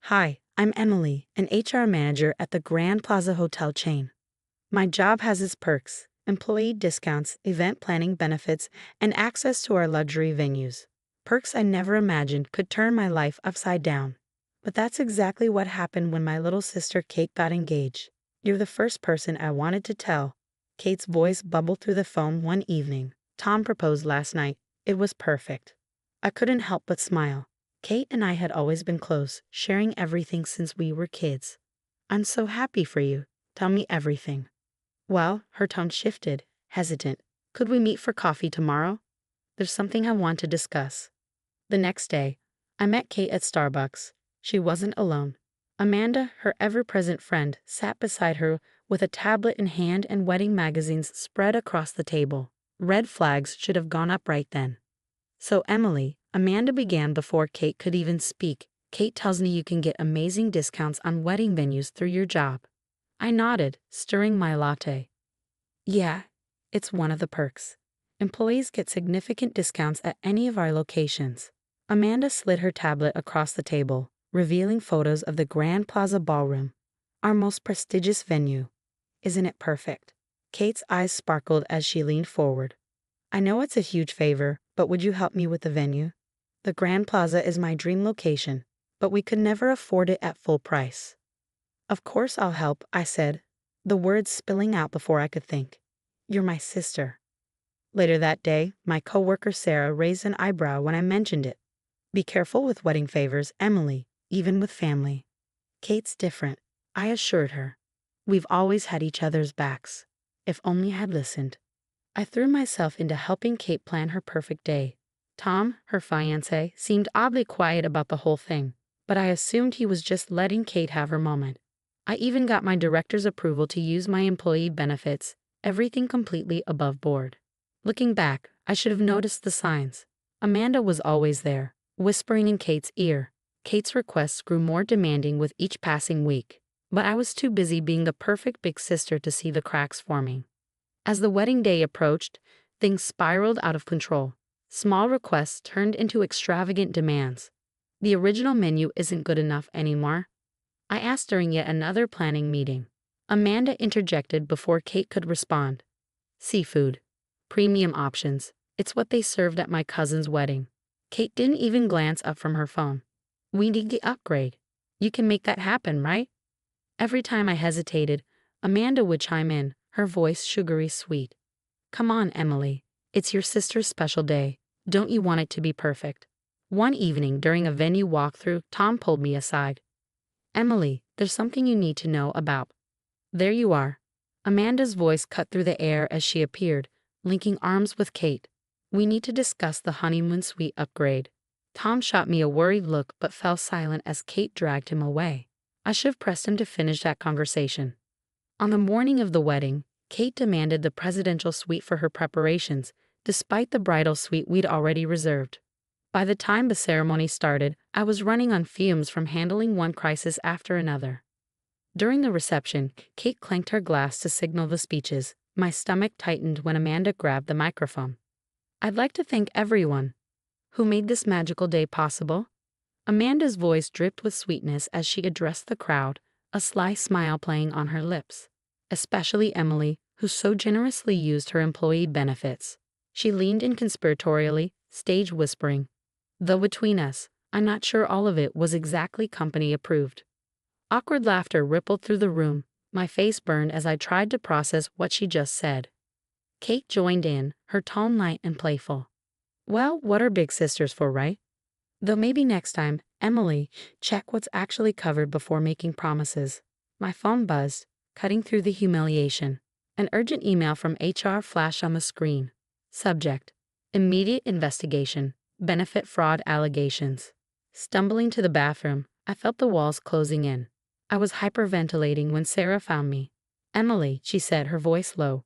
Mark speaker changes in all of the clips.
Speaker 1: Hi, I'm Emily, an HR manager at the Grand Plaza Hotel chain. My job has its perks: employee discounts, event planning benefits, and access to our luxury venues. Perks I never imagined could turn my life upside down. But that's exactly what happened when my little sister Kate got engaged. You're the first person I wanted to tell. Kate's voice bubbled through the phone one evening. Tom proposed last night. It was perfect. I couldn't help but smile. Kate and I had always been close, sharing everything since we were kids. I'm so happy for you. Tell me everything. Well, her tone shifted, hesitant. Could we meet for coffee tomorrow? There's something I want to discuss. The next day, I met Kate at Starbucks. She wasn't alone. Amanda, her ever-present friend, sat beside her with a tablet in hand and wedding magazines spread across the table. Red flags should have gone up right then. So Emily, Amanda began before Kate could even speak. Kate tells me you can get amazing discounts on wedding venues through your job. I nodded, stirring my latte. Yeah, it's one of the perks. Employees get significant discounts at any of our locations. Amanda slid her tablet across the table, revealing photos of the Grand Plaza Ballroom, our most prestigious venue. Isn't it perfect? Kate's eyes sparkled as she leaned forward. I know it's a huge favor, but would you help me with the venue? The Grand Plaza is my dream location, but we could never afford it at full price. Of course I'll help, I said, the words spilling out before I could think. You're my sister. Later that day, my coworker Sarah raised an eyebrow when I mentioned it. Be careful with wedding favors, Emily, even with family. Kate's different, I assured her. We've always had each other's backs. If only I had listened. I threw myself into helping Kate plan her perfect day. Tom, her fiancé, seemed oddly quiet about the whole thing, but I assumed he was just letting Kate have her moment. I even got my director's approval to use my employee benefits, everything completely above board. Looking back, I should have noticed the signs. Amanda was always there, whispering in Kate's ear. Kate's requests grew more demanding with each passing week, but I was too busy being the perfect big sister to see the cracks forming. As the wedding day approached, things spiraled out of control. Small requests turned into extravagant demands. The original menu isn't good enough anymore, I asked during yet another planning meeting. Amanda interjected before Kate could respond. Seafood. Premium options. It's what they served at my cousin's wedding. Kate didn't even glance up from her phone. We need the upgrade. You can make that happen, right? Every time I hesitated, Amanda would chime in, her voice sugary sweet. Come on, Emily. It's your sister's special day. Don't you want it to be perfect? One evening during a venue walkthrough, Tom pulled me aside. Emily, there's something you need to know about. There you are. Amanda's voice cut through the air as she appeared, linking arms with Kate. We need to discuss the honeymoon suite upgrade. Tom shot me a worried look but fell silent as Kate dragged him away. I should have pressed him to finish that conversation. On the morning of the wedding, Kate demanded the presidential suite for her preparations, despite the bridal suite we'd already reserved. By the time the ceremony started, I was running on fumes from handling one crisis after another. During the reception, Kate clanked her glass to signal the speeches. My stomach tightened when Amanda grabbed the microphone. I'd like to thank everyone who made this magical day possible. Amanda's voice dripped with sweetness as she addressed the crowd, a sly smile playing on her lips. Especially Emily, who so generously used her employee benefits. She leaned in conspiratorially, stage whispering. Though between us, I'm not sure all of it was exactly company approved. Awkward laughter rippled through the room. My face burned as I tried to process what she just said. Kate joined in, her tone light and playful. Well, what are big sisters for, right? Though maybe next time, Emily, check what's actually covered before making promises. My phone buzzed, cutting through the humiliation. An urgent email from HR flashed on the screen. Subject: Immediate investigation. Benefit fraud allegations. Stumbling to the bathroom, I felt the walls closing in. I was hyperventilating when Sarah found me. Emily, she said, her voice low.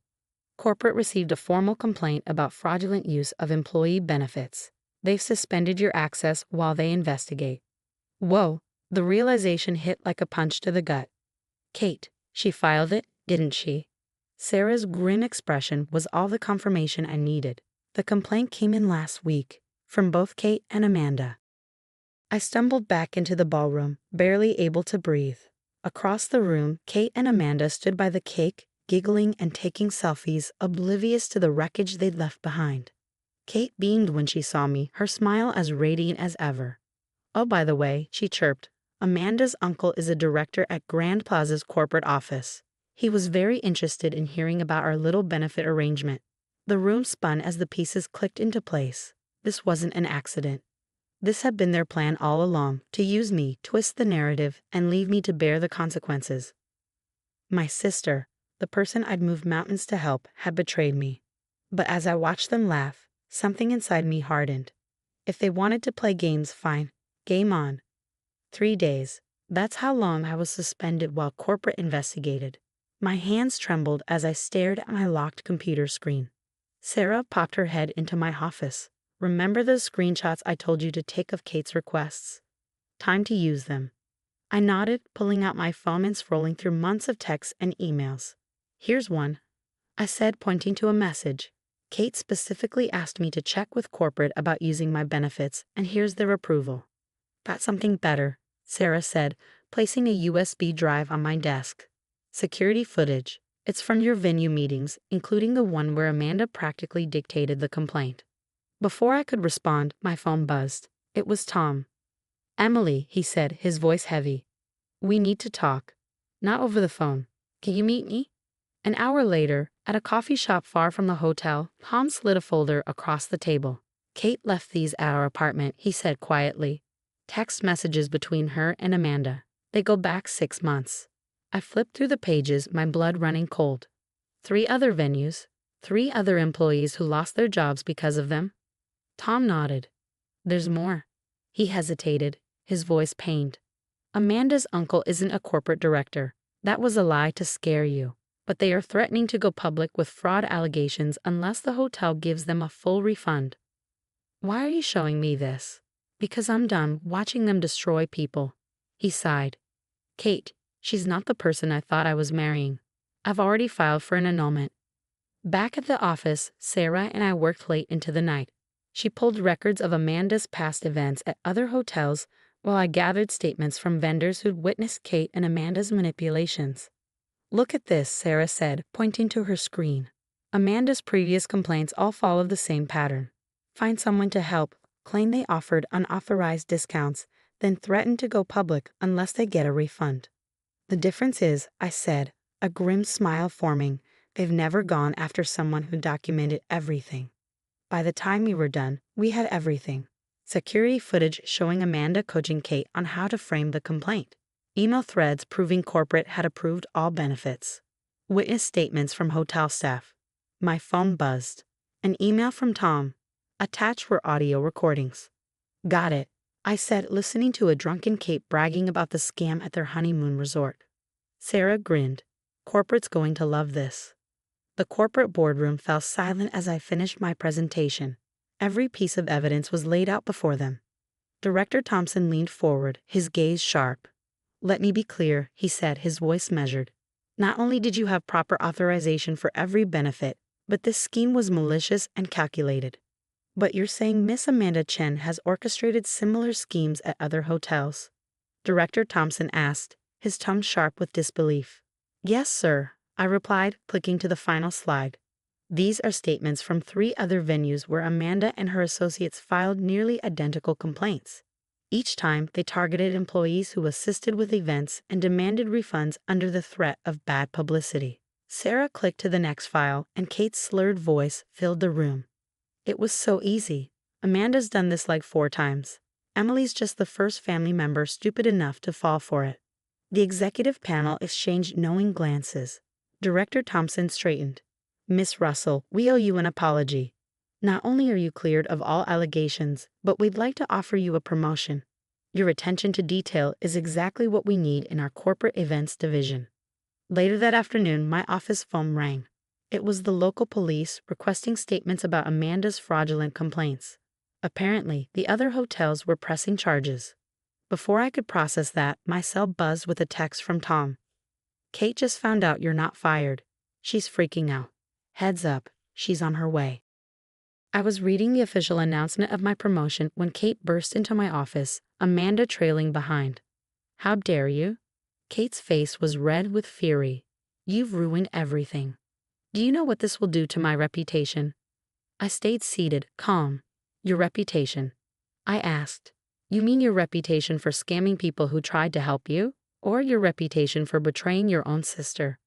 Speaker 1: Corporate received a formal complaint about fraudulent use of employee benefits. They've suspended your access while they investigate. Whoa, the realization hit like a punch to the gut. Kate, she filed it, didn't she? Sarah's grim expression was all the confirmation I needed. The complaint came in last week, from both Kate and Amanda. I stumbled back into the ballroom, barely able to breathe. Across the room, Kate and Amanda stood by the cake, giggling and taking selfies, oblivious to the wreckage they'd left behind. Kate beamed when she saw me, her smile as radiant as ever. "Oh, by the way," she chirped, "Amanda's uncle is a director at Grand Plaza's corporate office. He was very interested in hearing about our little benefit arrangement." The room spun as the pieces clicked into place. This wasn't an accident. This had been their plan all along, to use me, twist the narrative, and leave me to bear the consequences. My sister, the person I'd moved mountains to help, had betrayed me. But as I watched them laugh, something inside me hardened. If they wanted to play games, fine. Game on. 3 days. That's how long I was suspended while corporate investigated. My hands trembled as I stared at my locked computer screen. Sarah popped her head into my office. "Remember the screenshots I told you to take of Kate's requests? Time to use them." I nodded, pulling out my phone and scrolling through months of texts and emails. "Here's one," I said, pointing to a message. "Kate specifically asked me to check with corporate about using my benefits, and here's their approval." "Got something better," Sarah said, placing a USB drive on my desk. "Security footage. It's from your venue meetings, including the one where Amanda practically dictated the complaint." Before I could respond, my phone buzzed. It was Tom. "Emily," he said, his voice heavy. "We need to talk. Not over the phone. Can you meet me?" An hour later, at a coffee shop far from the hotel, Tom slid a folder across the table. "Kate left these at our apartment," he said quietly. "Text messages between her and Amanda. They go back 6 months." I flipped through the pages, my blood running cold. 3 other venues. 3 other employees who lost their jobs because of them. Tom nodded. "There's more." He hesitated, his voice pained. "Amanda's uncle isn't a corporate director. That was a lie to scare you. But they are threatening to go public with fraud allegations unless the hotel gives them a full refund." "Why are you showing me this?" "Because I'm done watching them destroy people." He sighed. "Kate, she's not the person I thought I was marrying. I've already filed for an annulment." Back at the office, Sarah and I worked late into the night. She pulled records of Amanda's past events at other hotels while I gathered statements from vendors who'd witnessed Kate and Amanda's manipulations. "Look at this," Sarah said, pointing to her screen. "Amanda's previous complaints all followed the same pattern. Find someone to help, claim they offered unauthorized discounts, then threaten to go public unless they get a refund. The difference is," I said, a grim smile forming, "they've never gone after someone who documented everything." By the time we were done, we had everything. Security footage showing Amanda coaching Kate on how to frame the complaint. Email threads proving corporate had approved all benefits. Witness statements from hotel staff. My phone buzzed. An email from Tom. Attached were audio recordings. "Got it," I said, listening to a drunken Kate bragging about the scam at their honeymoon resort. Sarah grinned. "Corporate's going to love this." The corporate boardroom fell silent as I finished my presentation. Every piece of evidence was laid out before them. Director Thompson leaned forward, his gaze sharp. "Let me be clear," he said, his voice measured. "Not only did you have proper authorization for every benefit, but this scheme was malicious and calculated." "But you're saying Miss Amanda Chen has orchestrated similar schemes at other hotels?" Director Thompson asked, his tone sharp with disbelief. "Yes, sir," I replied, clicking to the final slide. "These are statements from 3 other venues where Amanda and her associates filed nearly identical complaints. Each time, they targeted employees who assisted with events and demanded refunds under the threat of bad publicity." Sarah clicked to the next file, and Kate's slurred voice filled the room. "It was so easy. Amanda's done this like 4 times. Emily's just the first family member stupid enough to fall for it." The executive panel exchanged knowing glances. Director Thompson straightened. "Miss Russell, we owe you an apology. Not only are you cleared of all allegations, but we'd like to offer you a promotion. Your attention to detail is exactly what we need in our corporate events division." Later that afternoon, my office phone rang. It was the local police requesting statements about Amanda's fraudulent complaints. Apparently, the other hotels were pressing charges. Before I could process that, my cell buzzed with a text from Tom. "Kate just found out you're not fired. She's freaking out. Heads up, she's on her way." I was reading the official announcement of my promotion when Kate burst into my office, Amanda trailing behind. How dare you? Kate's face was red with fury. You've ruined everything. Do you know what this will do to my reputation? I stayed seated, calm. Your reputation? I asked. You mean your reputation for scamming people who tried to help you? Or your reputation for betraying your own sister?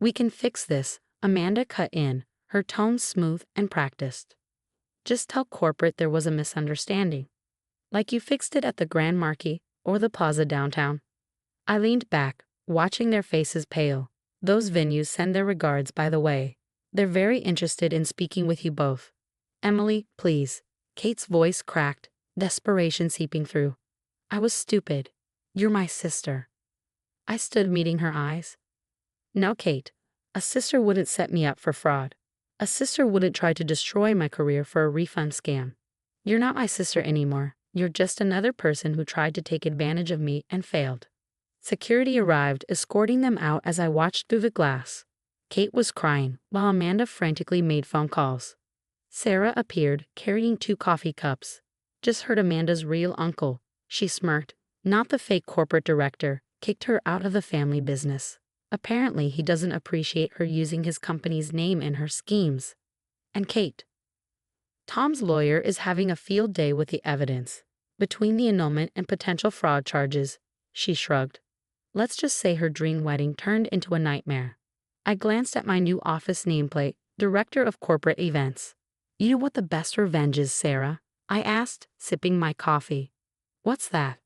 Speaker 1: We can fix this, Amanda cut in, her tone smooth and practiced. Just tell corporate there was a misunderstanding. Like you fixed it at the Grand Marquis or the Plaza downtown. I leaned back, watching their faces pale. Those venues send their regards, by the way. They're very interested in speaking with you both. Emily, please. Kate's voice cracked, desperation seeping through. I was stupid. You're my sister. I stood meeting her eyes. No, Kate. A sister wouldn't set me up for fraud. A sister wouldn't try to destroy my career for a refund scam. You're not my sister anymore. You're just another person who tried to take advantage of me and failed. Security arrived, escorting them out as I watched through the glass. Kate was crying, while Amanda frantically made phone calls. Sarah appeared, carrying 2 coffee cups. Just heard Amanda's real uncle. She smirked. Not the fake corporate director. Kicked her out of the family business. Apparently he doesn't appreciate her using his company's name in her schemes. And Kate. Tom's lawyer is having a field day with the evidence. Between the annulment and potential fraud charges, she shrugged. Let's just say her dream wedding turned into a nightmare. I glanced at my new office nameplate, Director of Corporate Events. You know what the best revenge is, Sarah? I asked, sipping my coffee. What's that?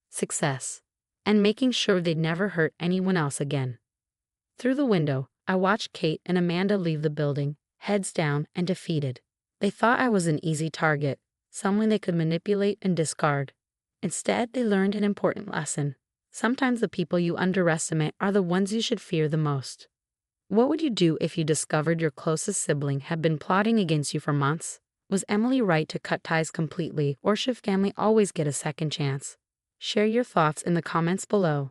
Speaker 1: Success. And making sure they'd never hurt anyone else again. Through the window, I watched Kate and Amanda leave the building, heads down and defeated. They thought I was an easy target, someone they could manipulate and discard. Instead, they learned an important lesson. Sometimes the people you underestimate are the ones you should fear the most. What would you do if you discovered your closest sibling had been plotting against you for months? Was Emily right to cut ties completely, or should family always get a second chance? Share your thoughts in the comments below.